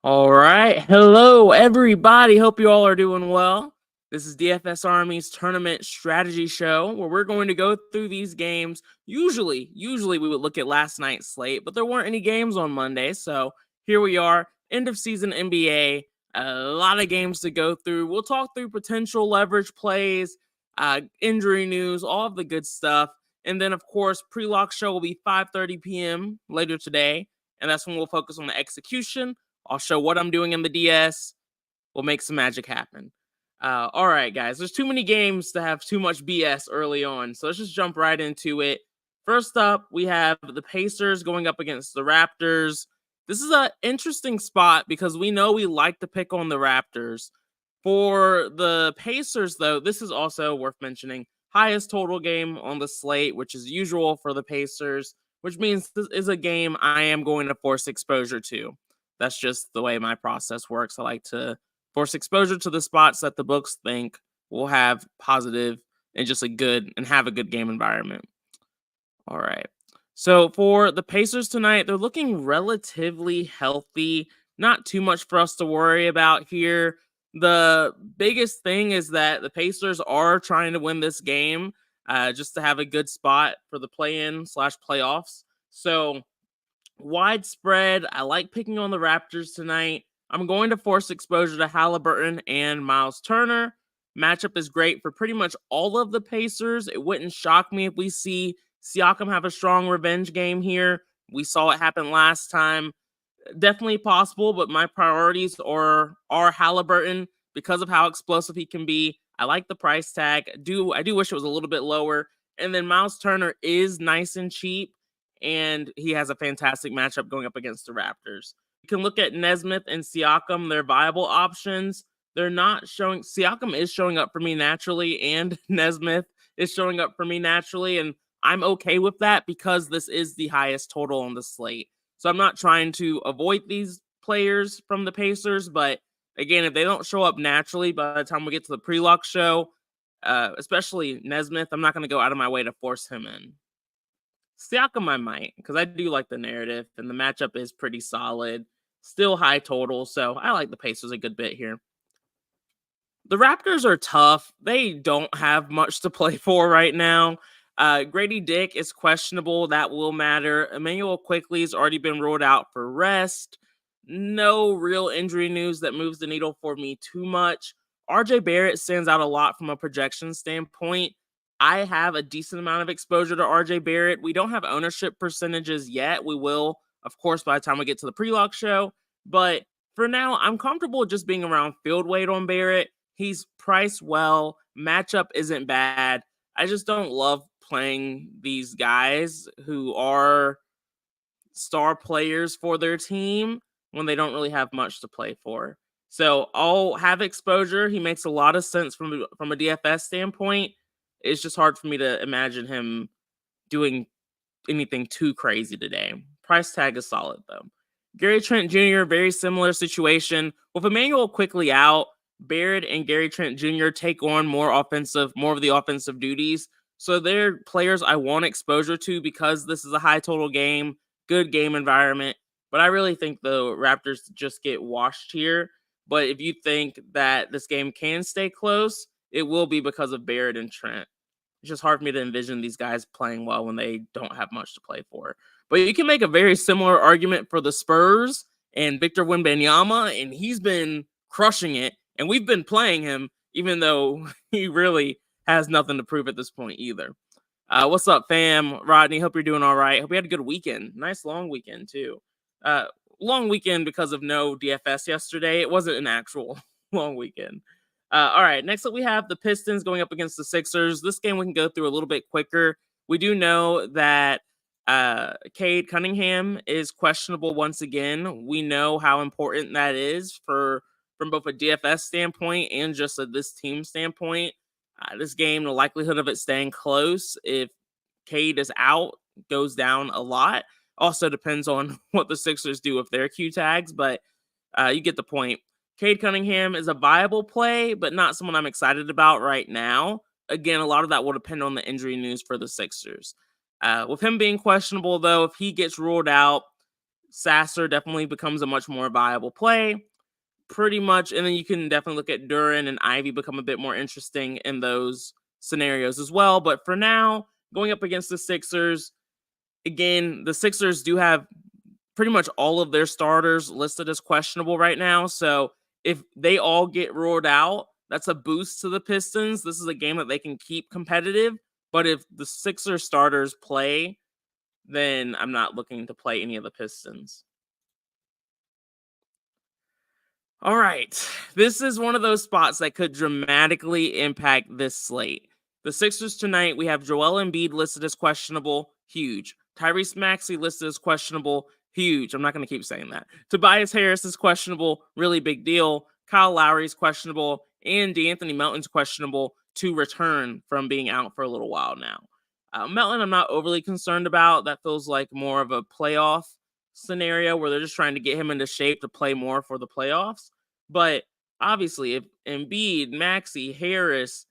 All right. Hello, everybody. Hope you all are doing well. This is DFS Army's tournament strategy show where we're going to go through these games. Usually we would look at last night's slate, but there weren't any games on Monday. So here we are, end of season NBA. A lot of games to go through. We'll talk through potential leverage plays, injury news, all of the good stuff. And then, of course, pre-lock show will be 5:30 p.m. later today. And that's when we'll focus on the execution. I'll show what I'm doing in the DS. We'll make some magic happen. All right, guys. There's too many games to have too much BS early on. So let's just jump right into it. First up, we have the Pacers going up against the Raptors. This is an interesting spot because we know we like to pick on the Raptors. For the Pacers, though, this is also worth mentioning. Highest total game on the slate, which is usual for the Pacers, which means this is a game I am going to force exposure to. That's just the way my process works. I like to force exposure to the spots that the books think will have positive and just have a good game environment. All right. So for the Pacers tonight, they're looking relatively healthy. Not too much for us to worry about here. The biggest thing is that the Pacers are trying to win this game just to have a good spot for the play-in/playoffs. So widespread. I like picking on the Raptors tonight. I'm going to force exposure to Halliburton and Miles Turner. Matchup is great for pretty much all of the Pacers. It wouldn't shock me if we see Siakam have a strong revenge game here. We saw it happen last time. Definitely possible, but my priorities are Halliburton because of how explosive he can be. I like the price tag. I do wish it was a little bit lower. And then Miles Turner is nice and cheap, and he has a fantastic matchup going up against the Raptors. You can look at Nesmith and Siakam. They're viable options. They're not showing. Siakam is showing up for me naturally, and Nesmith is showing up for me naturally, and I'm okay with that because this is the highest total on the slate. So I'm not trying to avoid these players from the Pacers, but again, if they don't show up naturally by the time we get to the pre-lock show, especially Nesmith, I'm not going to go out of my way to force him in. Siakam I might, because I do like the narrative, and the matchup is pretty solid. Still high total, so I like the Pacers a good bit here. The Raptors are tough. They don't have much to play for right now. Grady Dick is questionable. That will matter. Emmanuel Quickley's already been ruled out for rest. No real injury news that moves the needle for me too much. RJ Barrett stands out a lot from a projection standpoint. I have a decent amount of exposure to RJ Barrett. We don't have ownership percentages yet. We will, of course, by the time we get to the pre-lock show. But for now, I'm comfortable just being around field weight on Barrett. He's priced well. Matchup isn't bad. I just don't love playing these guys who are star players for their team when they don't really have much to play for. So I'll have exposure. He makes a lot of sense from a DFS standpoint. It's just hard for me to imagine him doing anything too crazy today. Price tag is solid, though. Gary Trent Jr., very similar situation. With Emmanuel Quickley out, Barrett and Gary Trent Jr. take on more of the offensive duties. So they're players I want exposure to because this is a high total game, good game environment. But I really think the Raptors just get washed here. But if you think that this game can stay close, it will be because of Barrett and Trent. It's just hard for me to envision these guys playing well when they don't have much to play for. But you can make a very similar argument for the Spurs and Victor Wembanyama, and he's been crushing it. And we've been playing him, even though he really has nothing to prove at this point either. What's up, fam? Rodney, hope you're doing all right. Hope you had a good weekend. Nice long weekend, too. Long weekend because of no DFS yesterday. It wasn't an actual long weekend. All right, next up we have the Pistons going up against the Sixers. This game we can go through a little bit quicker. We do know that Cade Cunningham is questionable once again. We know how important that is from both a DFS standpoint and just this team standpoint. This game, the likelihood of it staying close if Cade is out goes down a lot. Also depends on what the Sixers do with their Q tags, but you get the point. Cade Cunningham is a viable play, but not someone I'm excited about right now. Again, a lot of that will depend on the injury news for the Sixers. With him being questionable, though, if he gets ruled out, Sasser definitely becomes a much more viable play. Pretty much, and then you can definitely look at Duran and Ivy become a bit more interesting in those scenarios as well. But for now, going up against the Sixers, again, the Sixers do have pretty much all of their starters listed as questionable right now. So if they all get ruled out, that's a boost to the Pistons. This is a game that they can keep competitive. But if the Sixers starters play, then I'm not looking to play any of the Pistons. All right. This is one of those spots that could dramatically impact this slate. The Sixers tonight, we have Joel Embiid listed as questionable, huge. Tyrese Maxey listed as questionable, huge. I'm not going to keep saying that. Tobias Harris is questionable, really big deal. Kyle Lowry is questionable, and DeAnthony Melton's questionable to return from being out for a little while now. Melton, I'm not overly concerned about. That feels like more of a playoff scenario where they're just trying to get him into shape to play more for the playoffs. But obviously, if Embiid, Maxey, Harris,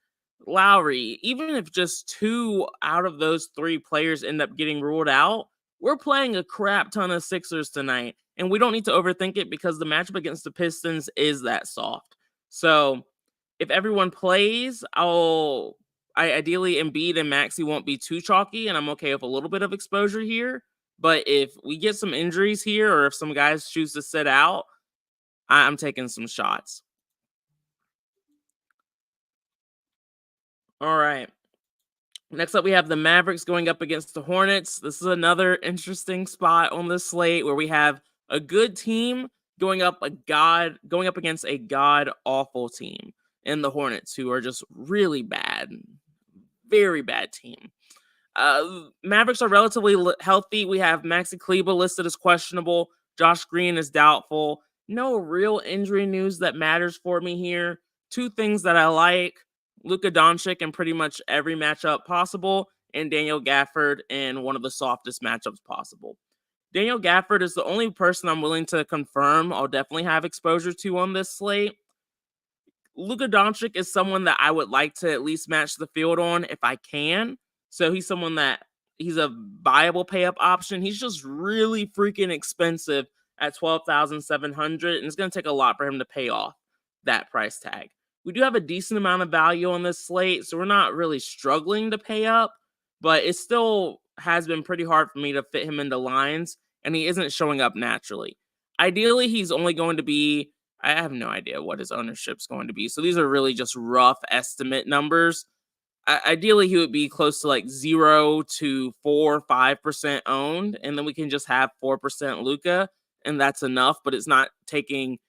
Lowry, even if just 2 out of those 3 players end up getting ruled out, we're playing a crap ton of Sixers tonight. And we don't need to overthink it because the matchup against the Pistons is that soft. So if everyone plays, ideally Embiid and Maxey won't be too chalky, and I'm okay with a little bit of exposure here. But if we get some injuries here, or if some guys choose to sit out, I'm taking some shots. All right. Next up, we have the Mavericks going up against the Hornets. This is another interesting spot on the slate where we have a good team going up against a god awful team in the Hornets, who are just really bad, very bad team. Mavericks are relatively healthy. We have Maxi Kleber listed as questionable. Josh Green is doubtful. No real injury news that matters for me here. 2 things that I like: Luka Doncic in pretty much every matchup possible, and Daniel Gafford in one of the softest matchups possible. Daniel Gafford is the only person I'm willing to confirm I'll definitely have exposure to on this slate. Luka Doncic is someone that I would like to at least match the field on if I can. So he's someone that he's a viable pay up option. He's just really freaking expensive at 12,700, and it's going to take a lot for him to pay off that price tag. We do have a decent amount of value on this slate, so we're not really struggling to pay up, but it still has been pretty hard for me to fit him into lines, and he isn't showing up naturally. Ideally, he's only going to be, I have no idea what his ownership's going to be. So these are really just rough estimate numbers. Ideally, he would be close to like 0 to 4 or 5% owned, and then we can just have 4% Luka, and that's enough. But it's not taking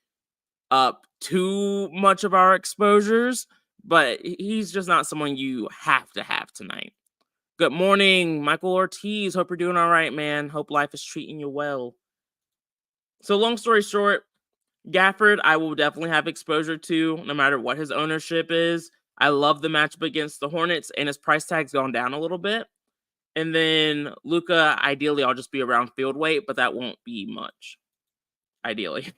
up too much of our exposures. But he's just not someone you have to have tonight. Good morning, Michael Ortiz. Hope you're doing all right, man. Hope life is treating you well. So long story short, Gafford, I will definitely have exposure to no matter what his ownership is. I love the matchup against the Hornets, and his price tag's gone down a little bit. And then Luka, ideally, I'll just be around field weight, but that won't be much. Ideally.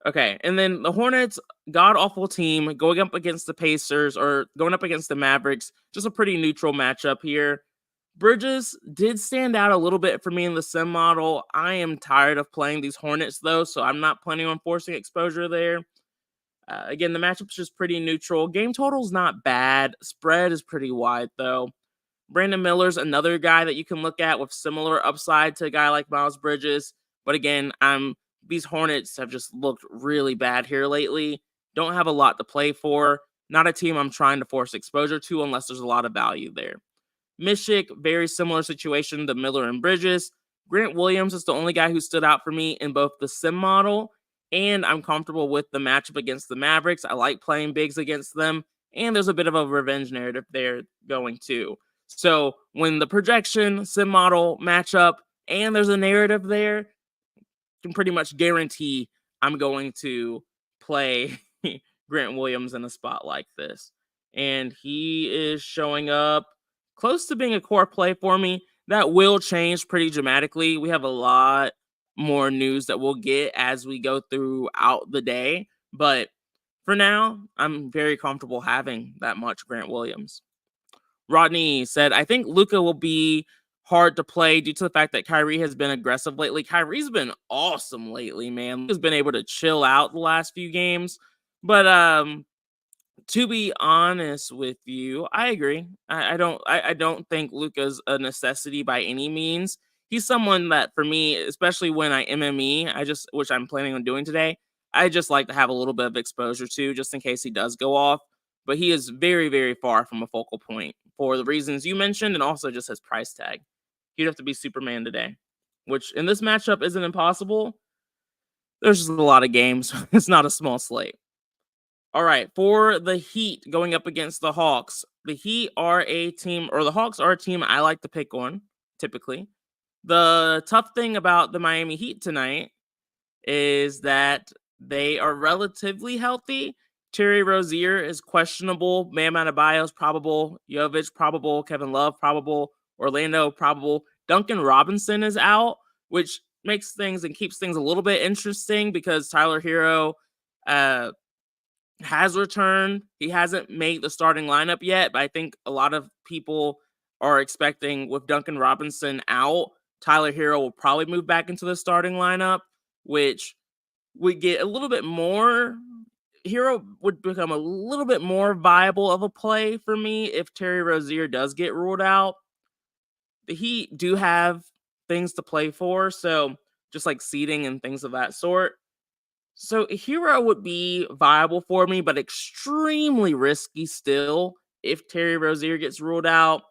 Okay, and then the Hornets, god-awful team, going up against the Pacers or going up against the Mavericks. Just a pretty neutral matchup here. Bridges did stand out a little bit for me in the sim model. I am tired of playing these Hornets, though, so I'm not planning on forcing exposure there. Again, the matchup's just pretty neutral. Game total's not bad. Spread is pretty wide, though. Brandon Miller's another guy that you can look at with similar upside to a guy like Miles Bridges. But again, these Hornets have just looked really bad here lately. Don't have a lot to play for. Not a team I'm trying to force exposure to unless there's a lot of value there. Michigan, very similar situation to Miller and Bridges. Grant Williams is the only guy who stood out for me in both the sim model, and I'm comfortable with the matchup against the Mavericks. I like playing bigs against them, and there's a bit of a revenge narrative there going too. So when the projection, sim model matchup, and there's a narrative there, can pretty much guarantee I'm going to play Grant Williams in a spot like this. And he is showing up close to being a core play for me. That will change pretty dramatically. We have a lot more news that we'll get as we go throughout the day. But for now, I'm very comfortable having that much Grant Williams. Rodney said, I think Luka will be hard to play due to the fact that Kyrie has been aggressive lately. Kyrie's been awesome lately, man. He's been able to chill out the last few games. But to be honest with you, I agree. I don't think Luka's a necessity by any means. He's someone that for me, especially when I MME, which I'm planning on doing today, I just like to have a little bit of exposure to just in case he does go off. But he is very, very far from a focal point for the reasons you mentioned and also just his price tag. He'd have to be Superman today, which in this matchup isn't impossible. There's just a lot of games. It's not a small slate. All right, for the Heat going up against the Hawks. The Heat are a team, or the Hawks are a team I like to pick on, typically. The tough thing about the Miami Heat tonight is that they are relatively healthy. Terry Rozier is questionable. Bam Adebayo is probable. Jovic probable. Kevin Love probable. Orlando probable. Duncan Robinson is out, which makes things and keeps things a little bit interesting because Tyler Hero has returned. He hasn't made the starting lineup yet, but I think a lot of people are expecting with Duncan Robinson out, Tyler Hero will probably move back into the starting lineup, which would get a little bit more. Hero would become a little bit more viable of a play for me if Terry Rozier does get ruled out. The Heat do have things to play for, so just like seeding and things of that sort. So Hero would be viable for me, but extremely risky still if Terry Rozier gets ruled out.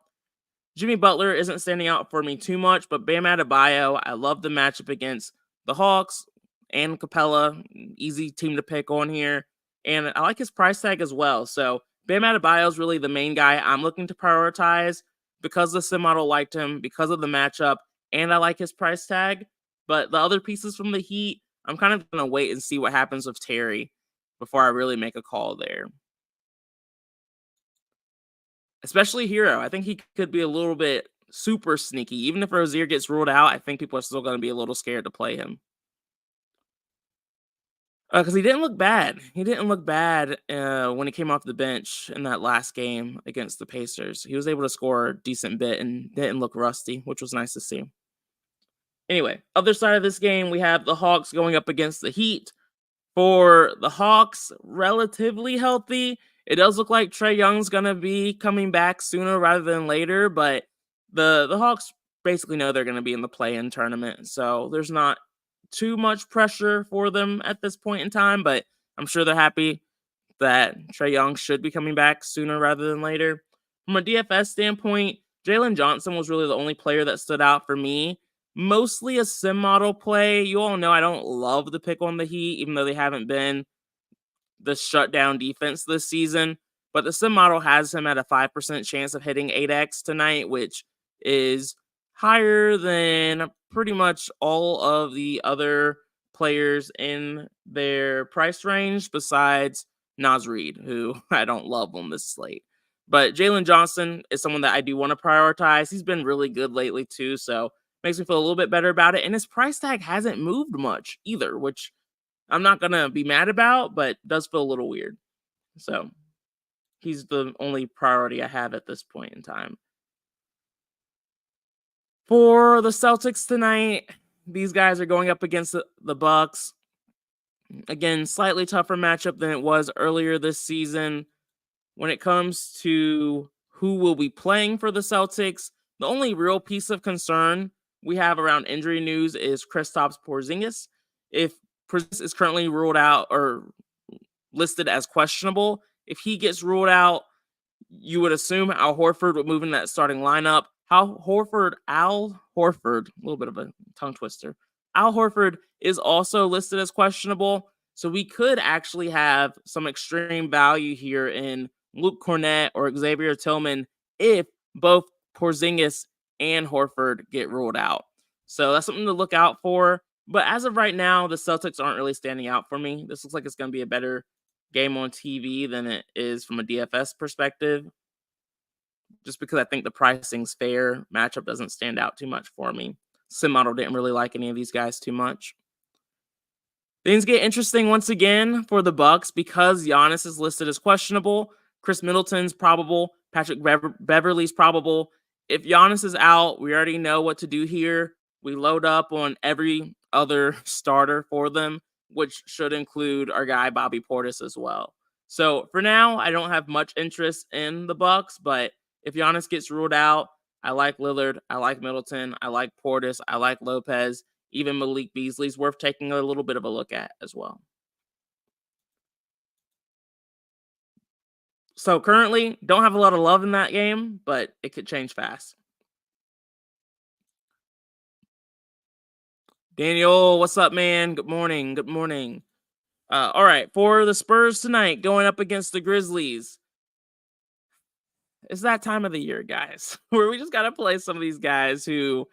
Jimmy Butler isn't standing out for me too much, but Bam Adebayo, I love the matchup against the Hawks and Capella. Easy team to pick on here. And I like his price tag as well. So Bam Adebayo is really the main guy I'm looking to prioritize because the sim model liked him, because of the matchup, and I like his price tag. But the other pieces from the Heat, I'm kind of going to wait and see what happens with Terry before I really make a call there. Especially Hero. I think he could be a little bit super sneaky. Even if Rozier gets ruled out, I think people are still going to be a little scared to play him. Because he didn't look bad. He didn't look bad when he came off the bench in that last game against the Pacers. He was able to score a decent bit and didn't look rusty, which was nice to see. Anyway, other side of this game, we have the Hawks going up against the Heat. For the Hawks, relatively healthy. It does look like Trae Young's going to be coming back sooner rather than later, but the Hawks basically know they're going to be in the play-in tournament, so there's not too much pressure for them at this point in time, but I'm sure they're happy that Trae Young should be coming back sooner rather than later. From a DFS standpoint, Jalen Johnson was really the only player that stood out for me. Mostly a sim model play. You all know I don't love the pick on the Heat, even though they haven't been the shutdown defense this season. But the sim model has him at a 5% chance of hitting 8x tonight, which is higher than pretty much all of the other players in their price range besides Naz Reid, who I don't love on this slate. But Jalen Johnson is someone that I do want to prioritize. He's been really good lately too, so makes me feel a little bit better about it. And his price tag hasn't moved much either, which I'm not going to be mad about, but does feel a little weird. So he's the only priority I have at this point in time. For the Celtics tonight, these guys are going up against the Bucks. Again, slightly tougher matchup than it was earlier this season. When it comes to who will be playing for the Celtics, the only real piece of concern we have around injury news is Kristaps Porzingis. If Porzingis is currently ruled out or listed as questionable, if he gets ruled out, you would assume Al Horford would move in that starting lineup. Al Horford, a little bit of a tongue twister. Al Horford is also listed as questionable, so we could actually have some extreme value here in Luke Cornett or Xavier Tillman if both Porzingis and Horford get ruled out. So that's something to look out for. But as of right now, the Celtics aren't really standing out for me. This looks like it's going to be a better game on TV than it is from a DFS perspective. Just because I think the pricing's fair. Matchup doesn't stand out too much for me. Sim model didn't really like any of these guys too much. Things get interesting once again for the Bucks because Giannis is listed as questionable. Chris Middleton's probable. Patrick Beverley's probable. if Giannis is out, we already know what to do here. We load up on every other starter for them, which should include our guy Bobby Portis as well. So for now, I don't have much interest in the Bucks, but if Giannis gets ruled out, I like Lillard, I like Middleton, I like Portis, I like Lopez, even Malik Beasley's worth taking a little bit of a look at as well. So currently, don't have a lot of love in that game, but it could change fast. Daniel, what's up, man? Good morning. Good morning. All right, for the Spurs tonight, going up against the Grizzlies. It's that time of the year, guys, where we just gotta play some of these guys who,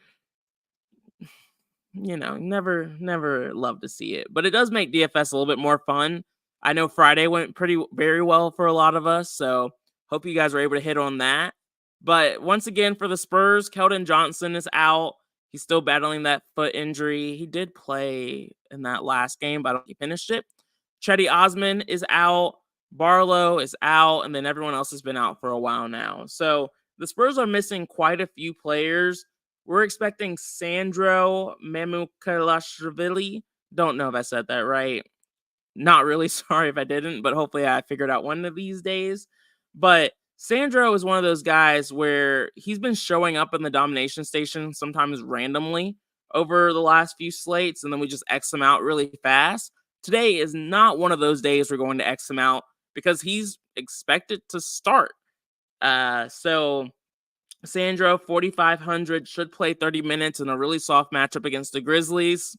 never love to see it. But it does make DFS a little bit more fun. I know Friday went very well for a lot of us, so hope you guys were able to hit on that. But once again, for the Spurs, Keldon Johnson is out. He's still battling that foot injury. He did play in that last game, but I don't think he finished it. Chetty Osman is out. Barlow is out, and then everyone else has been out for a while now. So the Spurs are missing quite a few players. We're expecting Sandro Mamukelashvili. Don't know if I said that right. Not really sorry if I didn't, but hopefully I figured out one of these days. But Sandro is one of those guys where he's been showing up in the domination station sometimes randomly over the last few slates, and then we just X him out really fast. Today is not one of those days we're going to X him out because he's expected to start. So Sandro, 4,500, should play 30 minutes in a really soft matchup against the Grizzlies.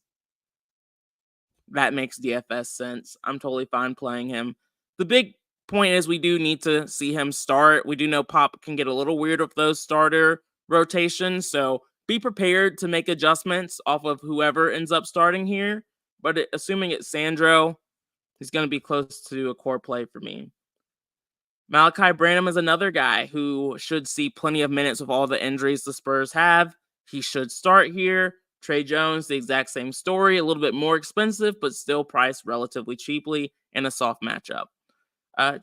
That makes DFS sense. I'm totally fine playing him. The big point is we do need to see him start. We do know Pop can get a little weird with those starter rotations, so be prepared to make adjustments off of whoever ends up starting here. But assuming it's Sandro, he's going to be close to a core play for me. Malachi Branham is another guy who should see plenty of minutes with all the injuries the Spurs have. He should start here. Trey Jones, the exact same story, a little bit more expensive, but still priced relatively cheaply in a soft matchup. Julian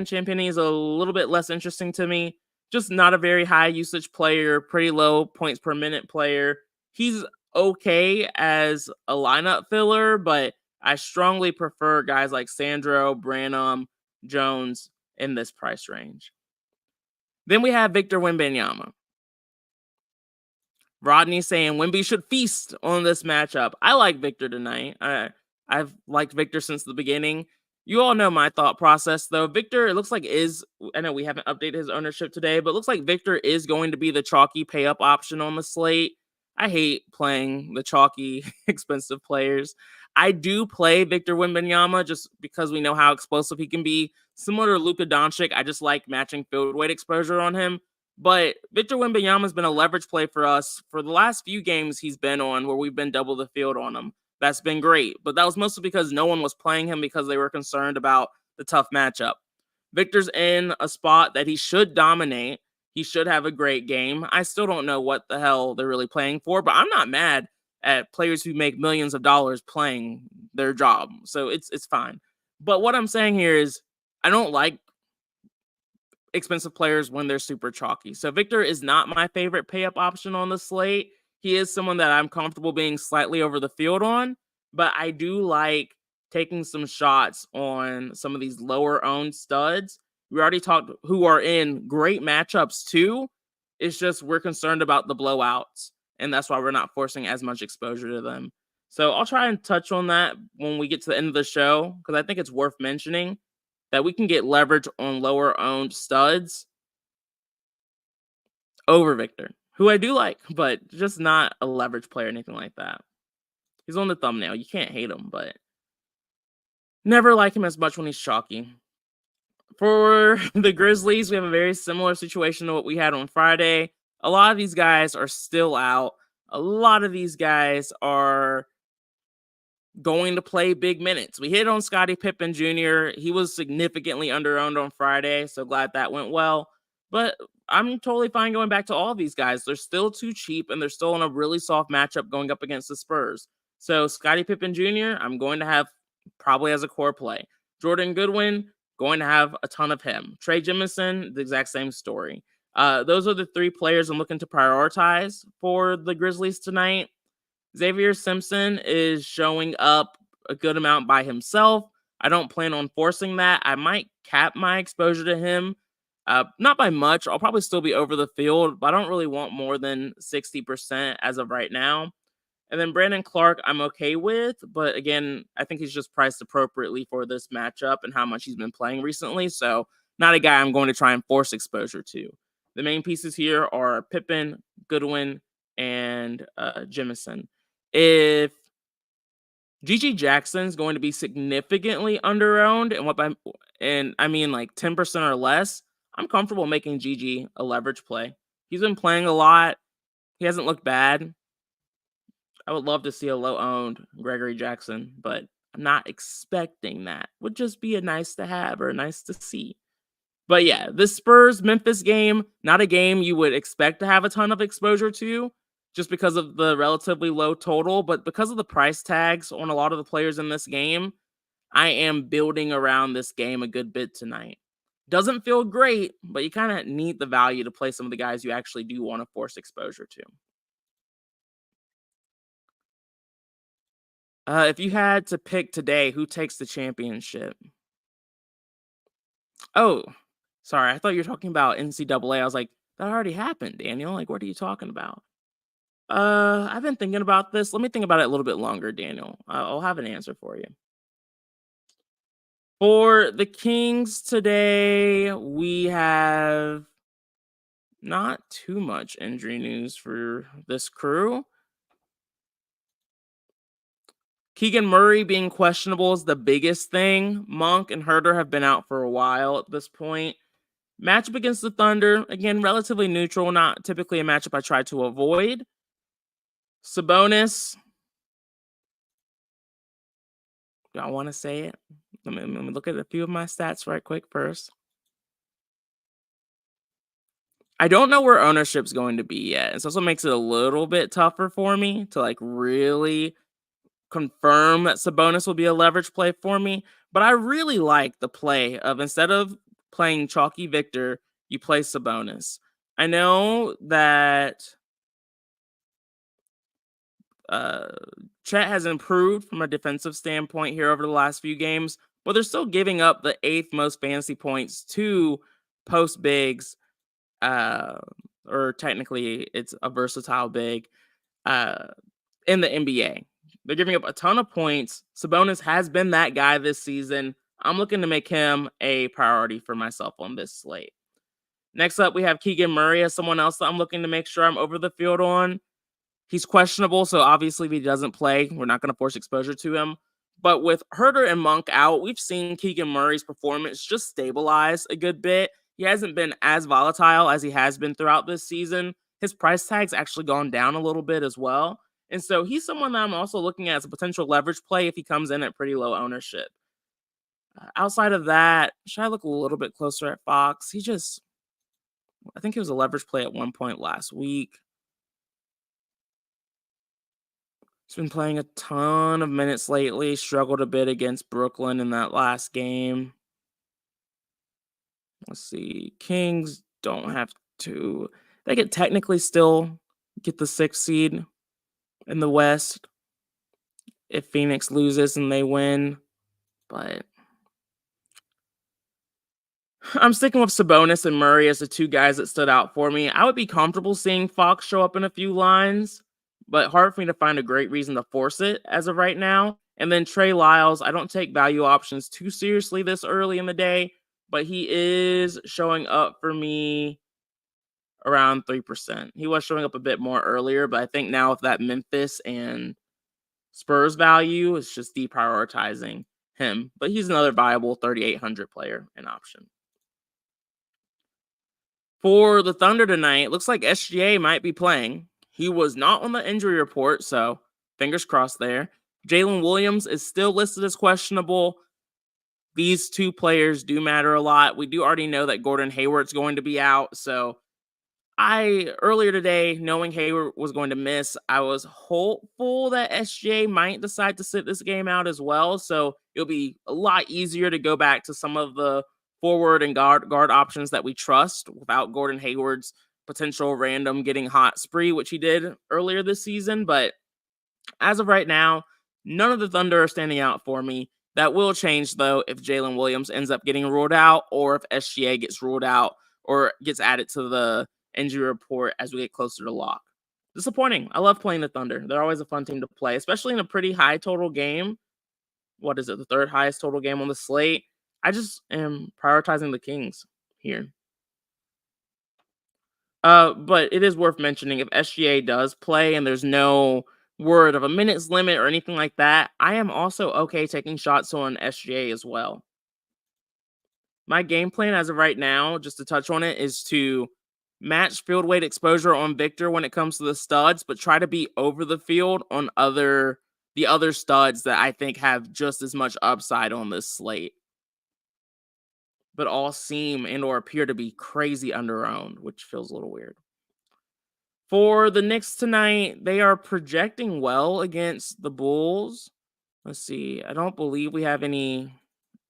Champagny is a little bit less interesting to me. Just not a very high usage player, pretty low points per minute player. He's okay as a lineup filler, but I strongly prefer guys like Sandro, Branham, Jones in this price range. Then we have Victor Wembanyama. Rodney saying Wemby should feast on this matchup. I like Victor tonight. I've liked Victor since the beginning. You all know my thought process, though. Victor, it looks like I know we haven't updated his ownership today, but it looks like Victor is going to be the chalky pay up option on the slate. I hate playing the chalky expensive players. I do play Victor Wembanyama just because we know how explosive he can be. Similar to Luka Doncic, I just like matching field weight exposure on him. But Victor Wembanyama has been a leverage play for us for the last few games he's been on where we've been double the field on him. That's been great. But that was mostly because no one was playing him because they were concerned about the tough matchup. Victor's in a spot that he should dominate. He should have a great game. I still don't know what the hell they're really playing for, but I'm not mad at players who make millions of dollars playing their job. So it's fine. But what I'm saying here is I don't like expensive players when they're super chalky. So Victor is not my favorite pay up option on the slate. He is someone that I'm comfortable being slightly over the field on, but I do like taking some shots on some of these lower owned studs. We already talked who are in great matchups too. It's just we're concerned about the blowouts, and that's why we're not forcing as much exposure to them. So I'll try and touch on that when we get to the end of the show, because I think it's worth mentioning that we can get leverage on lower owned studs over Victor, who I do like, but just not a leverage player or anything like that. He's on the thumbnail. You can't hate him, but never like him as much when he's chalky. For the Grizzlies, we have a very similar situation to what we had on Friday. A lot of these guys are still out. A lot of these guys are going to play big minutes. We hit on Scottie Pippen Jr. He was significantly underowned on Friday, so glad that went well. But I'm totally fine going back to all of these guys. They're still too cheap, and they're still in a really soft matchup going up against the Spurs. So Scottie Pippen Jr., I'm going to have probably as a core play. Jordan Goodwin, going to have a ton of him. Trey Jemison, the exact same story. Those are the 3 players I'm looking to prioritize for the Grizzlies tonight. Xavier Simpson is showing up a good amount by himself. I don't plan on forcing that. I might cap my exposure to him. Not by much. I'll probably still be over the field, but I don't really want more than 60% as of right now. And then Brandon Clark, I'm okay with, but again, I think he's just priced appropriately for this matchup and how much he's been playing recently. So, not a guy I'm going to try and force exposure to. The main pieces here are Pippen, Goodwin, and Jemison. If GG Jackson's going to be significantly underowned, and I mean like 10% or less, I'm comfortable making GG a leverage play. He's been playing a lot. He hasn't looked bad. I would love to see a low-owned Gregory Jackson, but I'm not expecting that. Would just be a nice to have or a nice to see. But yeah, this Spurs-Memphis game, not a game you would expect to have a ton of exposure to just because of the relatively low total, but because of the price tags on a lot of the players in this game, I am building around this game a good bit tonight. Doesn't feel great, but you kind of need the value to play some of the guys you actually do want to force exposure to. If you had to pick today, who takes the championship? Oh, sorry. I thought you were talking about NCAA. I was like, that already happened, Daniel. Like, what are you talking about? I've been thinking about this. Let me think about it a little bit longer, Daniel. I'll have an answer for you. For the Kings today, we have not too much injury news for this crew. Keegan Murray being questionable is the biggest thing. Monk and Herter have been out for a while at this point. Matchup against the Thunder, again, relatively neutral, not typically a matchup I try to avoid. Sabonis. Do I want to say it? Let me look at a few of my stats right quick first. I don't know where ownership's going to be yet. And so it makes it a little bit tougher for me to like really confirm that Sabonis will be a leverage play for me. But I really like the play of instead of playing Chalky Victor, you play Sabonis. I know that Chet has improved from a defensive standpoint here over the last few games, but they're still giving up the 8th most fantasy points to post bigs, or technically it's a versatile big in the NBA. They're giving up a ton of points. Sabonis has been that guy this season. I'm looking to make him a priority for myself on this slate. Next up, we have Keegan Murray as someone else that I'm looking to make sure I'm over the field on. He's questionable, so obviously if he doesn't play, we're not going to force exposure to him. But with Herter and Monk out, we've seen Keegan Murray's performance just stabilize a good bit. He hasn't been as volatile as he has been throughout this season. His price tag's actually gone down a little bit as well. And so he's someone that I'm also looking at as a potential leverage play if he comes in at pretty low ownership. Outside of that, should I look a little bit closer at Fox? I think he was a leverage play at one point last week. He's been playing a ton of minutes lately, struggled a bit against Brooklyn in that last game. Let's see. Kings don't have to. They could technically still get the 6th seed in the West if Phoenix loses and they win. But I'm sticking with Sabonis and Murray as the 2 guys that stood out for me. I would be comfortable seeing Fox show up in a few lines, but hard for me to find a great reason to force it as of right now. And then Trey Lyles, I don't take value options too seriously this early in the day, but he is showing up for me around 3%. He was showing up a bit more earlier, but I think now with that Memphis and Spurs value, it's just deprioritizing him. But he's another viable 3,800 player and option. For the Thunder tonight, looks like SGA might be playing. He was not on the injury report, so fingers crossed there. Jalen Williams is still listed as questionable. These 2 players do matter a lot. We do already know that Gordon Hayward's going to be out, so earlier today, knowing Hayward was going to miss, I was hopeful that SGA might decide to sit this game out as well, so it'll be a lot easier to go back to some of the forward and guard options that we trust without Gordon Hayward's potential random getting hot spree, which he did earlier this season. But as of right now, none of the Thunder are standing out for me. That will change, though, if Jalen Williams ends up getting ruled out or if SGA gets ruled out or gets added to the injury report as we get closer to lock. Disappointing. I love playing the Thunder. They're always a fun team to play, especially in a pretty high total game. What is it? The third highest total game on the slate. I just am prioritizing the Kings here. But it is worth mentioning if SGA does play and there's no word of a minutes limit or anything like that, I am also okay taking shots on SGA as well. My game plan as of right now, just to touch on it, is to match field weight exposure on Victor when it comes to the studs, but try to be over the field on the other studs that I think have just as much upside on this slate, but all seem and or appear to be crazy underowned, which feels a little weird. For the Knicks tonight, they are projecting well against the Bulls. Let's see. I don't believe we have any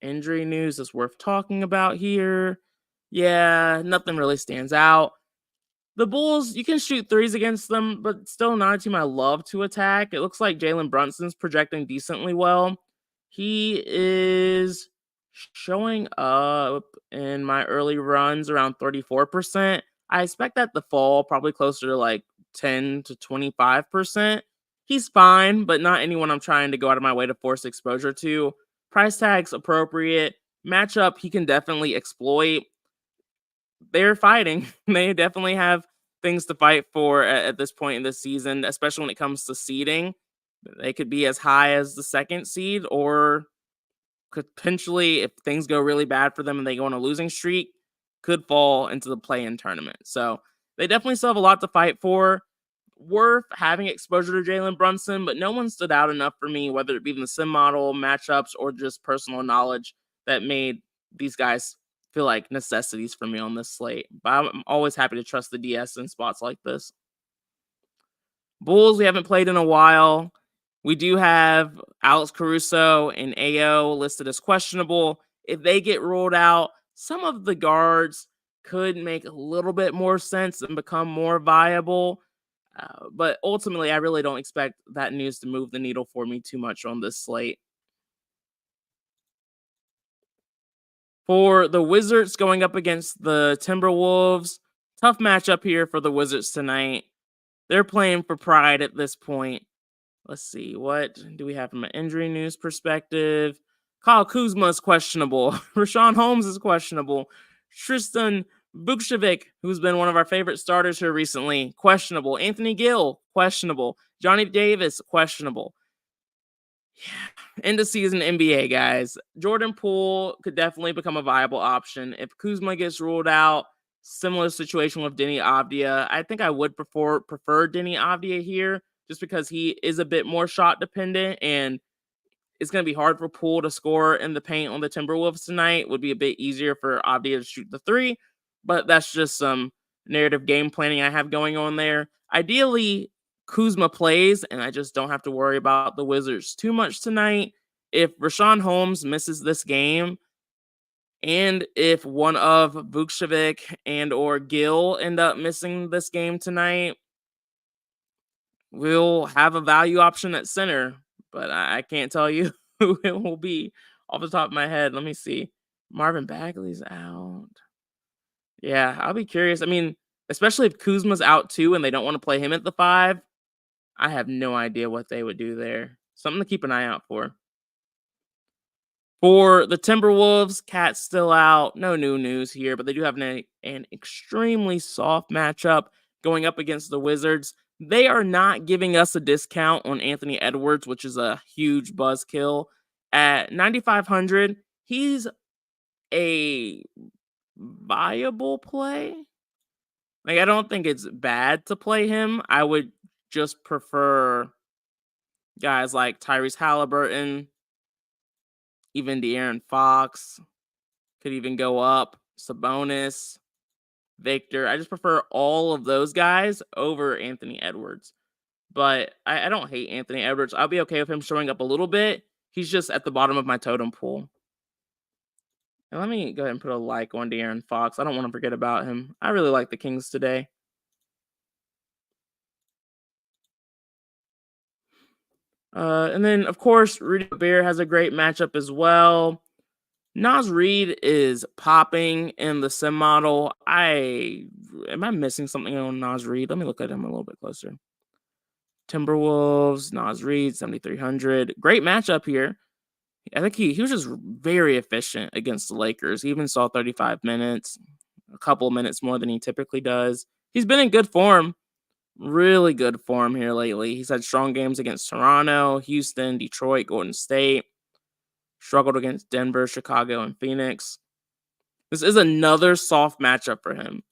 injury news that's worth talking about here. Yeah, nothing really stands out. The Bulls, you can shoot threes against them, but still not a team I love to attack. It looks like Jalen Brunson's projecting decently well. He is showing up in my early runs around 34%. I expect that to fall probably closer to like 10 to 25%. He's fine, but not anyone I'm trying to go out of my way to force exposure to. Price tag's appropriate. Matchup he can definitely exploit. They're fighting. They definitely have things to fight for at this point in the season, especially when it comes to seeding. They could be as high as the second seed, or potentially, if things go really bad for them and they go on a losing streak, could fall into the play-in tournament. So they definitely still have a lot to fight for. Worth having exposure to Jalen Brunson, but no one stood out enough for me, whether it be in the sim model, matchups, or just personal knowledge that made these guys feel like necessities for me on this slate. But I'm always happy to trust the DS in spots like this. Bulls, we haven't played in a while. We do have Alex Caruso and AO listed as questionable. If they get ruled out, some of the guards could make a little bit more sense and become more viable. But ultimately, I really don't expect that news to move the needle for me too much on this slate. For the Wizards going up against the Timberwolves, tough matchup here for the Wizards tonight. They're playing for pride at this point. Let's see, what do we have from an injury news perspective? Kyle Kuzma is questionable. Rashawn Holmes is questionable. Tristan Vukcevic, who's been one of our favorite starters here recently, questionable. Anthony Gill, questionable. Johnny Davis, questionable. Yeah, end of season NBA, guys. Jordan Poole could definitely become a viable option. If Kuzma gets ruled out, similar situation with Denny Avdia. I think I would prefer Denny Avdia here, just because he is a bit more shot dependent, and it's going to be hard for Poole to score in the paint on the Timberwolves tonight. It would be a bit easier for Avdia to shoot the three, but that's just some narrative game planning I have going on there. Ideally, Kuzma plays, and I just don't have to worry about the Wizards too much tonight. If Rashawn Holmes misses this game, and if one of Vukcevic and or Gill end up missing this game tonight, we'll have a value option at center, but I can't tell you who it will be off the top of my head. Let me see. Marvin Bagley's out. Yeah, I'll be curious. I mean, especially if Kuzma's out too and they don't want to play him at the 5, I have no idea what they would do there. Something to keep an eye out for. For the Timberwolves, Cat's still out. No new news here, but they do have an extremely soft matchup going up against the Wizards. They are not giving us a discount on Anthony Edwards, which is a huge buzzkill. At 9,500, he's a viable play. Like, I don't think it's bad to play him. I would just prefer guys like Tyrese Halliburton, even De'Aaron Fox, could even go up. Sabonis, Victor. I just prefer all of those guys over Anthony Edwards. But I don't hate Anthony Edwards. I'll be okay with him showing up a little bit. He's just at the bottom of my totem pool. And let me go ahead and put a like on De'Aaron Fox. I don't want to forget about him. I really like the Kings today. And then, of course, Rudy Gobert has a great matchup as well. Naz Reid is popping in the sim model. Am I missing something on Naz Reid? Let me look at him a little bit closer. Timberwolves, Naz Reid, 7,300. Great matchup here. I think he was just very efficient against the Lakers. He even saw 35 minutes, a couple of minutes more than he typically does. He's been in good form, really good form here lately. He's had strong games against Toronto, Houston, Detroit, Golden State. Struggled against Denver, Chicago, and Phoenix. This is another soft matchup for him.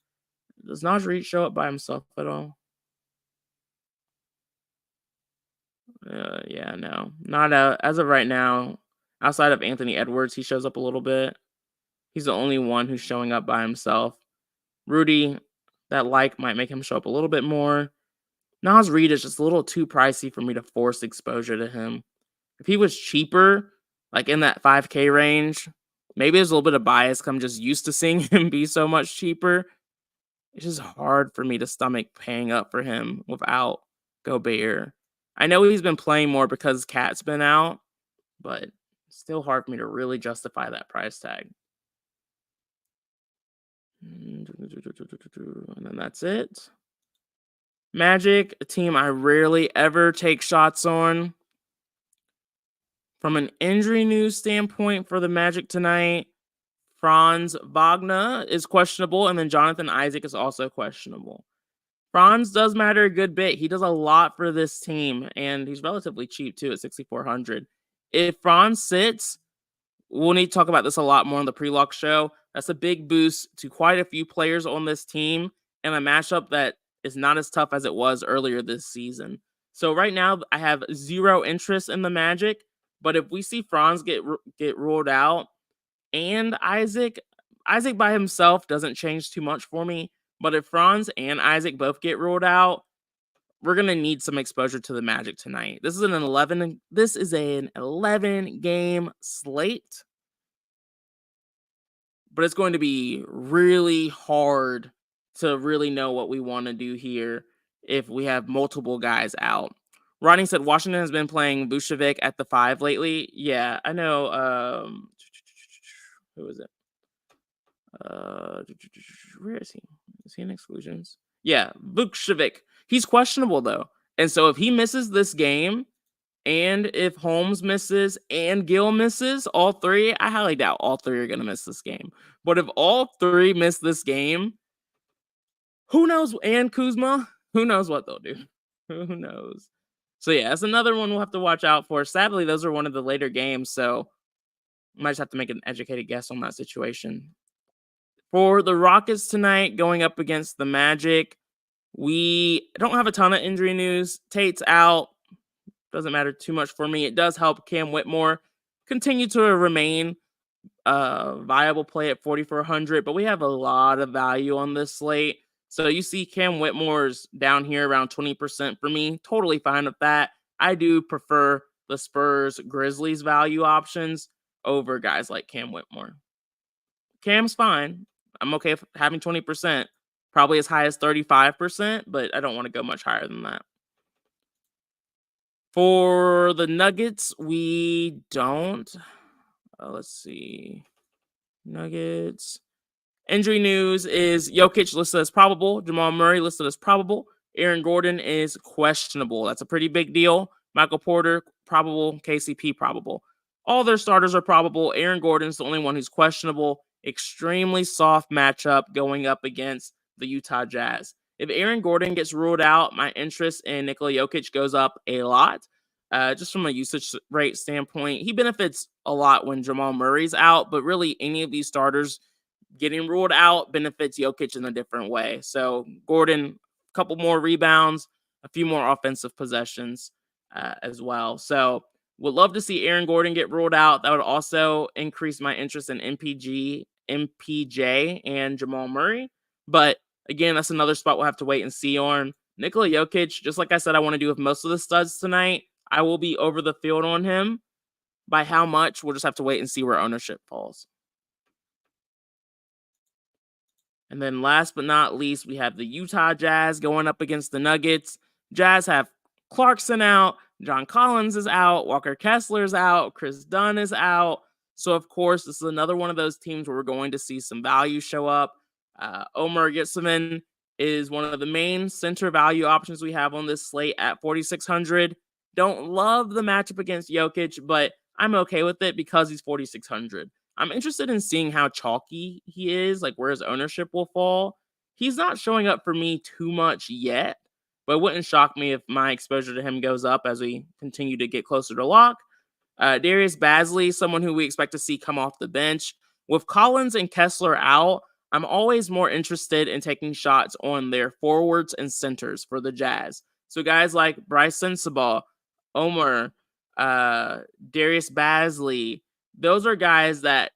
Does Naz Reid show up by himself at all? Yeah, no. Not as of right now. Outside of Anthony Edwards, he shows up a little bit. He's the only one who's showing up by himself. Rudy, that like might make him show up a little bit more. Naz Reid is just a little too pricey for me to force exposure to him. If he was cheaper, like in that 5K range, maybe there's a little bit of bias because I'm just used to seeing him be so much cheaper. It's just hard for me to stomach paying up for him without Gobert. I know he's been playing more because Cat's been out, but it's still hard for me to really justify that price tag. And then that's it. Magic, a team I rarely ever take shots on. From an injury news standpoint for the Magic tonight, Franz Wagner is questionable, and then Jonathan Isaac is also questionable. Franz does matter a good bit. He does a lot for this team, and he's relatively cheap too at 6,400. If Franz sits, we'll need to talk about this a lot more on the pre-lock show. That's a big boost to quite a few players on this team and a matchup that is not as tough as it was earlier this season. So right now, I have zero interest in the Magic, but if we see Franz get ruled out and Isaac by himself doesn't change too much for me. But if Franz and Isaac both get ruled out, we're gonna need some exposure to the Magic tonight. This is an 11 game slate, but it's going to be really hard to really know what we want to do here if we have multiple guys out. Ronnie said Washington has been playing Vucevic at the 5 lately. Yeah, I know. Who is it? Where is he? Is he in exclusions? Yeah, Vucevic. He's questionable though, and so if he misses this game, and if Holmes misses and Gill misses, all three, I highly doubt all three are going to miss this game. But if all three miss this game, who knows? And Kuzma, who knows what they'll do? Who knows? So yeah, that's another one we'll have to watch out for. Sadly, those are one of the later games, so I might just have to make an educated guess on that situation. For the Rockets tonight, going up against the Magic, we don't have a ton of injury news. Tate's out. Doesn't matter too much for me. It does help Cam Whitmore continue to remain viable play at 4,400, but we have a lot of value on this slate. So you see Cam Whitmore's down here around 20% for me. Totally fine with that. I do prefer the Spurs Grizzlies value options over guys like Cam Whitmore. Cam's fine. I'm okay with having 20%, probably as high as 35%, but I don't want to go much higher than that. For the Nuggets, we don't. Let's see. Nuggets. Injury news is Jokic listed as probable. Jamal Murray listed as probable. Aaron Gordon is questionable. That's a pretty big deal. Michael Porter, probable. KCP, probable. All their starters are probable. Aaron Gordon's the only one who's questionable. Extremely soft matchup going up against the Utah Jazz. If Aaron Gordon gets ruled out, my interest in Nikola Jokic goes up a lot. Just from a usage rate standpoint, he benefits a lot when Jamal Murray's out, but really any of these starters getting ruled out benefits Jokic in a different way. So Gordon, a couple more rebounds, a few more offensive possessions as well. So would love to see Aaron Gordon get ruled out. That would also increase my interest in MPJ, and Jamal Murray. But again, that's another spot we'll have to wait and see on. Nikola Jokic, just like I said, I want to do with most of the studs tonight. I will be over the field on him. By how much, we'll just have to wait and see where ownership falls. And then last but not least, we have the Utah Jazz going up against the Nuggets. Jazz have Clarkson out, John Collins is out, Walker Kessler's out, Chris Dunn is out. So, of course, this is another one of those teams where we're going to see some value show up. Omer Gitselman is one of the main center value options we have on this slate at 4,600. Don't love the matchup against Jokic, but I'm okay with it because he's 4,600. I'm interested in seeing how chalky he is, like where his ownership will fall. He's not showing up for me too much yet, but it wouldn't shock me if my exposure to him goes up as we continue to get closer to lock. Darius Bazley, someone who we expect to see come off the bench. With Collins and Kessler out, I'm always more interested in taking shots on their forwards and centers for the Jazz. So guys like Bryce Sensabaugh, Omer, Darius Bazley, those are guys that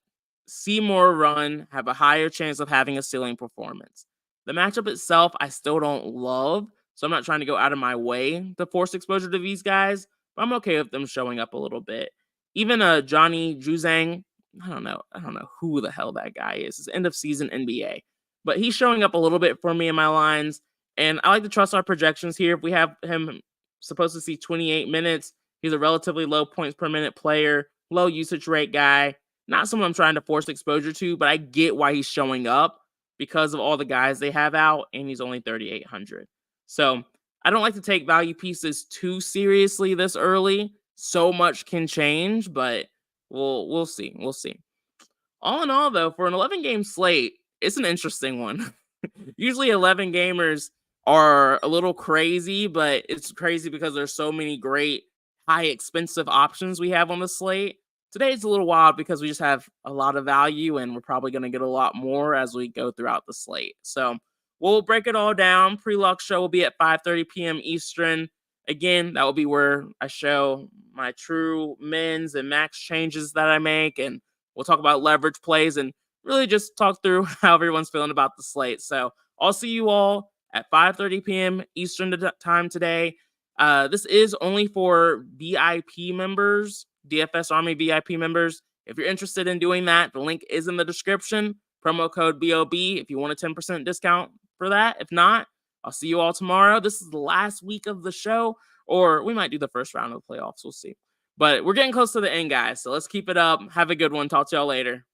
see more run, have a higher chance of having a ceiling performance. The matchup itself, I still don't love, so I'm not trying to go out of my way to force exposure to these guys, but I'm okay with them showing up a little bit. Even Johnny Juzang, I don't know who the hell that guy is. It's end of season NBA, but he's showing up a little bit for me in my lines, and I like to trust our projections here. If we have him supposed to see 28 minutes, he's a relatively low points per minute player, low usage rate guy. Not someone I'm trying to force exposure to, but I get why he's showing up because of all the guys they have out, and he's only 3,800. So I don't like to take value pieces too seriously this early. So much can change, but we'll see. We'll see. All in all, though, for an 11-game slate, it's an interesting one. Usually 11 gamers are a little crazy, but it's crazy because there's so many great high expensive options we have on the slate. Today it's a little wild because we just have a lot of value and we're probably going to get a lot more as we go throughout the slate. So we'll break it all down. Pre-lock show will be at 5:30 p.m. Eastern. Again, that will be where I show my true mins and max changes that I make, and we'll talk about leverage plays and really just talk through how everyone's feeling about the slate. So I'll see you all at 5:30 p.m. Eastern time today. This is only for VIP members, DFS Army VIP members. If you're interested in doing that, the link is in the description. Promo code BOB if you want a 10% discount for that. If not, I'll see you all tomorrow. This is the last week of the show, or we might do the first round of the playoffs. We'll see. But we're getting close to the end, guys. So let's keep it up. Have a good one. Talk to y'all later.